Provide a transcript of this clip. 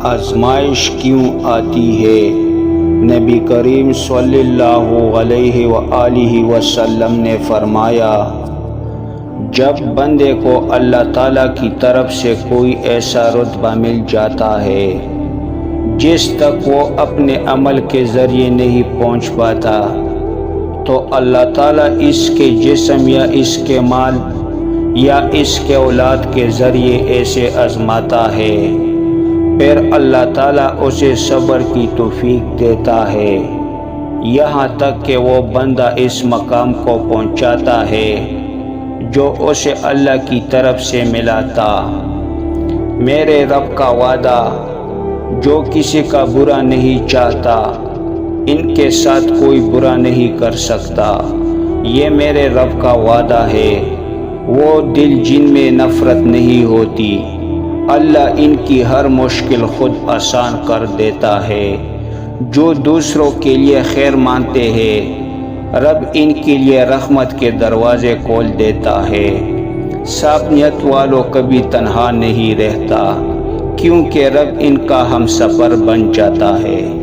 آزمائش کیوں آتی ہے؟ نبی کریم صلی اللہ علیہ وآلہ وسلم نے فرمایا، جب بندے کو اللہ تعالیٰ کی طرف سے کوئی ایسا رتبہ مل جاتا ہے جس تک وہ اپنے عمل کے ذریعے نہیں پہنچ پاتا، تو اللہ تعالیٰ اس کے جسم یا اس کے مال یا اس کے اولاد کے ذریعے ایسے آزماتا ہے، پھر اللہ تعالیٰ اسے صبر کی توفیق دیتا ہے، یہاں تک کہ وہ بندہ اس مقام کو پہنچاتا ہے جو اسے اللہ کی طرف سے ملا تھا۔ میرے رب کا وعدہ جو کسی کا برا نہیں چاہتا، ان کے ساتھ کوئی برا نہیں کر سکتا، یہ میرے رب کا وعدہ ہے۔ وہ دل جن میں نفرت نہیں ہوتی، اللہ ان کی ہر مشکل خود آسان کر دیتا ہے۔ جو دوسروں کے لیے خیر مانتے ہیں، رب ان کے لیے رحمت کے دروازے کھول دیتا ہے۔ صاف نیت والوں کبھی تنہا نہیں رہتا، کیونکہ رب ان کا ہم سفر بن جاتا ہے۔